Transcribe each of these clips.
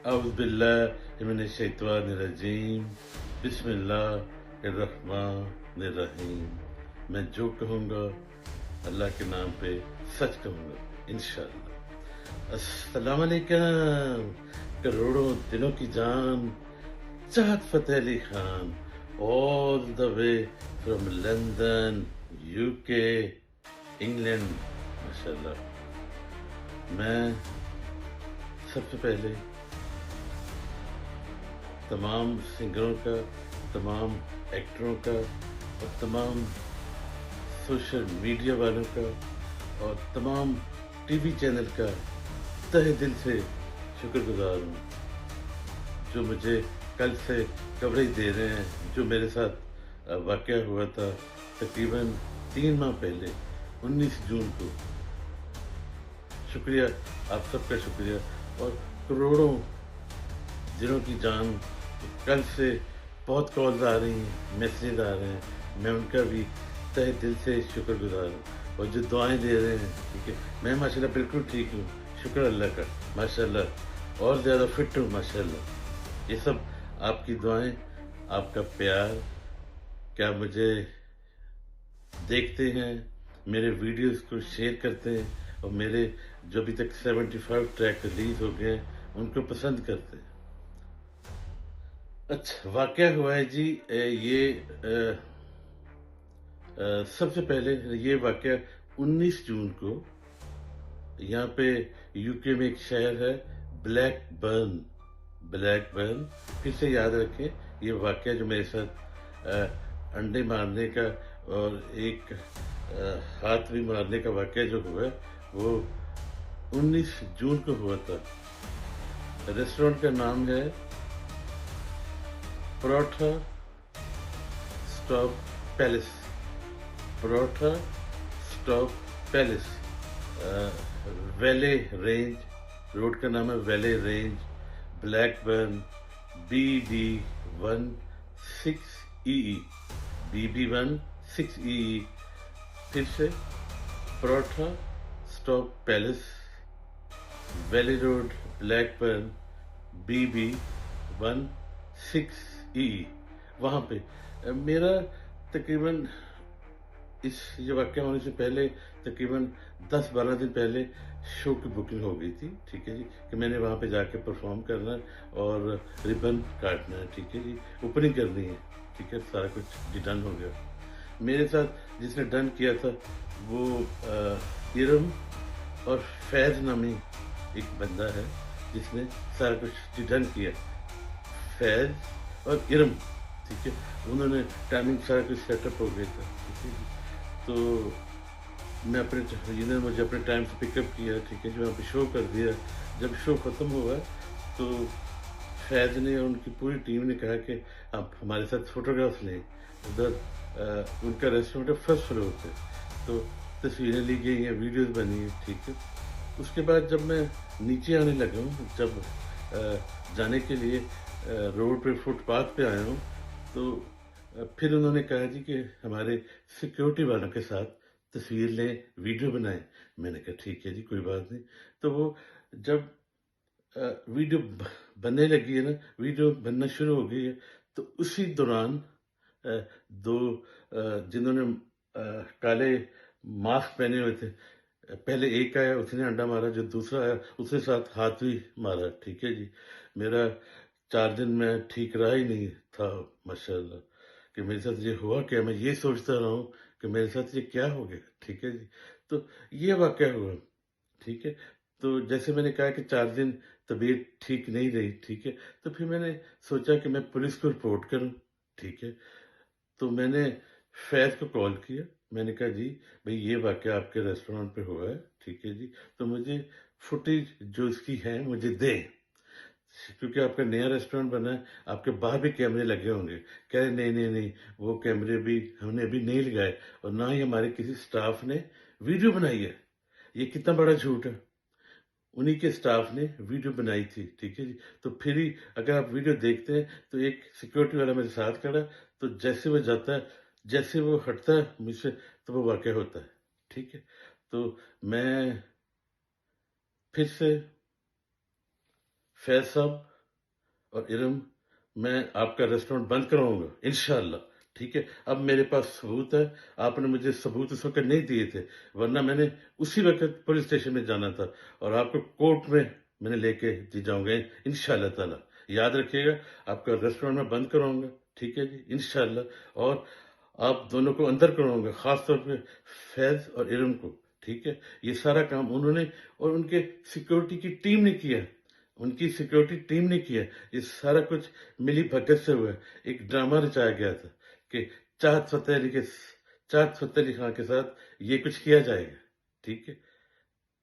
اعوذ باللہ من الشیطان الرجیم بسم اللہ الرحمن الرحیم۔ میں جو کہوں گا اللہ کے نام پہ سچ کہوں گا انشاءاللہ۔ السلام علیکم کروڑوں دلوں کی جان، Chahat Fateh Ali Khan, all the way from London UK England. ماشاءاللہ میں سب سے پہلے تمام سنگروں کا، تمام ایکٹروں کا اور تمام سوشل میڈیا والوں کا اور تمام ٹی وی چینل کا تہہ دل سے شکر گزار ہوں جو مجھے کل سے کوریج دے رہے ہیں۔ جو میرے ساتھ واقعہ ہوا تھا تقریباً 3 ماہ پہلے 19 جون کو، شکریہ آپ سب کا، شکریہ۔ اور کروڑوں دلوں کی جان، کل سے بہت کالز آ رہی ہیں، میسیج آ رہے ہیں، میں ان کا بھی تہ دل سے شکر گزار ہوں۔ اور جو دعائیں دے رہے ہیں، ٹھیک ہے، میں ماشاءاللہ بالکل ٹھیک ہوں، شکر اللہ کا، ماشاءاللہ اور زیادہ فٹ ہوں ماشاءاللہ۔ یہ سب آپ کی دعائیں، آپ کا پیار، کیا مجھے دیکھتے ہیں، میرے ویڈیوز کو شیئر کرتے ہیں اور میرے جو ابھی تک 75 ٹریک ریلیز ہو گئے ہیں ان کو پسند کرتے ہیں۔ اچھا واقعہ ہوا ہے جی، یہ سب سے پہلے یہ واقعہ 19 جون کو یہاں پہ یو کے میں ایک شہر ہے بلیک برن، پھر سے یاد رکھیں یہ واقعہ جو میرے ساتھ انڈے مارنے کا اور ایک ہاتھ بھی مارنے کا واقعہ جو ہوا وہ 19 جون کو ہوا تھا۔ ریسٹورنٹ کا نام ہے paratha stop palace, paratha stop palace, ویلے رینج، روڈ کا نام ہے ویلے range, black burn, BB16EE، BB16EE۔ پھر سے paratha stop palace, valley road, blackburn, BB16EE۔ وہاں پہ میرا تقریباً یہ واقعہ ہونے سے پہلے تقریباً 10-12 دن پہلے شو کی بکنگ ہو گئی تھی، ٹھیک ہے جی، کہ میں نے وہاں پہ جا کے پرفارم کرنا ہے اور ریبن کاٹنا ہے، ٹھیک ہے جی، اوپننگ کرنی ہے، ٹھیک ہے، سارا کچھ ڈن ہو گیا۔ میرے ساتھ جس نے ڈن کیا تھا وہ ارم اور فیض نامی ایک بندہ ہے جس نے سارا کچھ ڈن کیا، فیض اور ارم، ٹھیک ہے، انہوں نے ٹائمنگ سارا کچھ سیٹ اپ ہو گیا تھا، ٹھیک ہے جی۔ تو میں انہوں نے مجھے اپنے ٹائم سے پک اپ کیا، ٹھیک ہے جی، وہاں پہ شو کر دیا۔ جب شو ختم ہوا تو فیض نے اور ان کی پوری ٹیم نے کہا کہ آپ ہمارے ساتھ فوٹوگراف لیں، ادھر ان کا ریسٹورینٹ ہے فرسٹ فلور پہ، تو تصویریں لی گئی ہیں، ویڈیوز بنی ہیں، ٹھیک ہے۔ اس کے بعد جب میں نیچے آنے لگا ہوں، جب جانے کے لیے روڈ پہ فٹ پاتھ پہ آیا ہوں، تو پھر انہوں نے کہا جی کہ ہمارے سیکیورٹی والوں کے ساتھ تصویر لیں، ویڈیو بنائیں۔ میں نے کہا ٹھیک ہے جی، کوئی بات نہیں۔ تو وہ جب ویڈیو بننے لگی ہے نا، ویڈیو بننا شروع ہو گئی ہے، تو اسی دوران دو جنہوں نے کالے ماسک پہنے ہوئے تھے، پہلے ایک آیا، اس نے انڈا مارا، جو دوسرا آیا اس کے ساتھ ہاتھ بھی مارا، ٹھیک ہے جی۔ میرا 4 دن میں ٹھیک رہا ہی نہیں تھا ماشاءاللہ، کہ میرے ساتھ یہ ہوا کیا، میں یہ سوچتا رہا ہوں کہ میرے ساتھ یہ کیا ہو گیا، ٹھیک ہے جی۔ تو یہ واقعہ ہوا، ٹھیک ہے۔ تو جیسے میں نے کہا کہ 4 دن طبیعت ٹھیک نہیں رہی، ٹھیک ہے، تو پھر میں نے سوچا کہ میں پولیس کو رپورٹ کروں، ٹھیک ہے۔ تو میں نے فیض کو کال کیا، میں نے کہا جی بھئی یہ واقعہ آپ کے ریسٹورنٹ پہ ہوا ہے، ٹھیک ہے جی، تو مجھے فوٹیج جو اس کی ہے مجھے دیں، کیونکہ آپ کا نیا ریسٹورنٹ بنا ہے، آپ کے باہر بھی کیمرے لگے ہوں گے۔ کہہ رہے نہیں، وہ کیمرے بھی ہم نے ابھی نہیں لگائے اور نہ ہی ہمارے کسی سٹاف نے ویڈیو بنائی ہے۔ یہ کتنا بڑا جھوٹ ہے، انہی کے سٹاف نے ویڈیو بنائی تھی، ٹھیک ہے جی۔ تو پھر ہی اگر آپ ویڈیو دیکھتے ہیں تو ایک سیکیورٹی والا میرے ساتھ کھڑا، تو جیسے وہ جاتا ہے، جیسے وہ ہٹتا ہے مجھ سے، تو وہ واقع ہوتا ہے، ٹھیک ہے۔ تو میں پھر سے فیض صاحب اور ارم میں آپ کا ریسٹورینٹ بند کراؤں گا انشاءاللہ، ٹھیک ہے؟ اب میرے پاس ثبوت ہے، آپ نے مجھے ثبوت اس وقت نہیں دیے تھے، ورنہ میں نے اسی وقت پولیس اسٹیشن میں جانا تھا اور آپ کو کورٹ میں نے لے کے جاؤں گا انشاءاللہ تعالی۔ یاد رکھیے گا، آپ کا ریسٹورینٹ میں بند کراؤں گا، ٹھیک ہے جی، انشاءاللہ۔ اور آپ دونوں کو اندر کراؤں گا، خاص طور پہ فیض اور ارم کو، ٹھیک ہے؟ یہ سارا کام انہوں نے اور ان کے سیکورٹی کی ٹیم نے کیا، ان کی سیکورٹی ٹیم نے کیا۔ یہ سارا کچھ ملی بھگت سے ہوا ہے۔ ایک ڈرامہ رچایا گیا تھا کہ چاہت فتح علی خان کے ساتھ یہ کچھ کیا جائے گا، ٹھیک ہے؟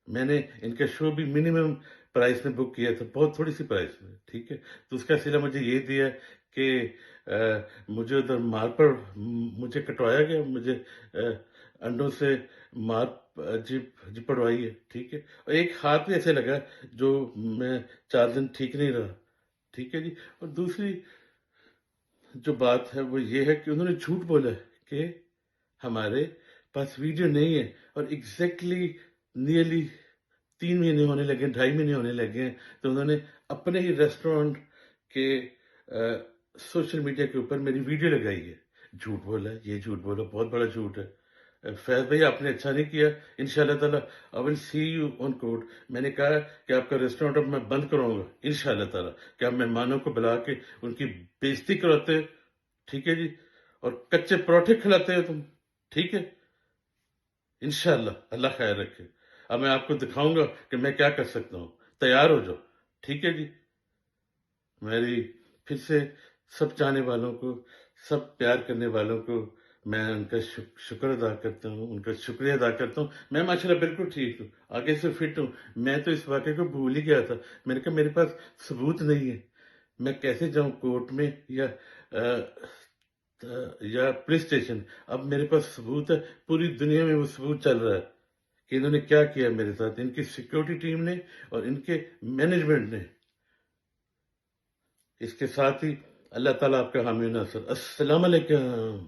میں نے ان کا شو بھی منیمم پرائس میں بک کیا تھا، بہت تھوڑی سی پرائس میں، ٹھیک ہے؟ تو اس کا صلہ مجھے یہ دیا کہ مجھے ادھر مار پر مجھے کٹوایا گیا، مجھے انڈوں سے مار جی پڑوائی ہے، ٹھیک ہے؟ اور ایک ہاتھ بھی ایسے لگا جو میں 4 دن ٹھیک نہیں رہا، ٹھیک ہے جی۔ اور دوسری جو بات ہے وہ یہ ہے کہ انہوں نے جھوٹ بولا ہے کہ ہمارے پاس ویڈیو نہیں ہے، اور ایگزیکٹلی نیئرلی 3 مہینے ہونے لگے، 2.5 مہینے ہونے لگے ہیں، تو انہوں نے اپنے ہی ریسٹورینٹ کے سوشل میڈیا کے اوپر میری ویڈیو لگائی ہے۔ جھوٹ بولا ہے، یہ جھوٹ بولا، بہت بڑا جھوٹ ہے۔ فیض بھائی آپ نے اچھا نہیں کیا، انشاءاللہ تعالیٰ I will see you on court۔ میں نے کہا کہ آپ کا ریسٹورینٹ اب میں بند کراؤں گا انشاءاللہ تعالیٰ، کہ آپ مہمانوں کو بلا کے ان کی بےزتی کراتے ہو، ٹھیک ہے جی، اور کچے پروٹھے کھلاتے ہو تم، ٹھیک ہے؟ انشاءاللہ اللہ خیر رکھے۔ اب میں آپ کو دکھاؤں گا کہ میں کیا کر سکتا ہوں، تیار ہو جاؤ، ٹھیک ہے جی۔ میری پھر سے سب چاہنے والوں کو، سب پیار کرنے والوں کو میں ان کا شکر ادا کرتا ہوں، ان کا شکریہ ادا کرتا ہوں۔ میں ماشاءاللہ بالکل ٹھیک ہوں، آگے سے فٹ ہوں۔ میں تو اس واقعے کو بھول ہی گیا تھا، میں نے کہا میرے پاس ثبوت نہیں ہے، میں کیسے جاؤں کورٹ میں یا پولیس اسٹیشن؟ اب میرے پاس ثبوت ہے، پوری دنیا میں وہ ثبوت چل رہا ہے کہ انہوں نے کیا کیا میرے ساتھ، ان کی سیکیورٹی ٹیم نے اور ان کے مینجمنٹ نے۔ اس کے ساتھ ہی اللہ تعالیٰ آپ کا حامی و ناصر۔ السلام علیکم۔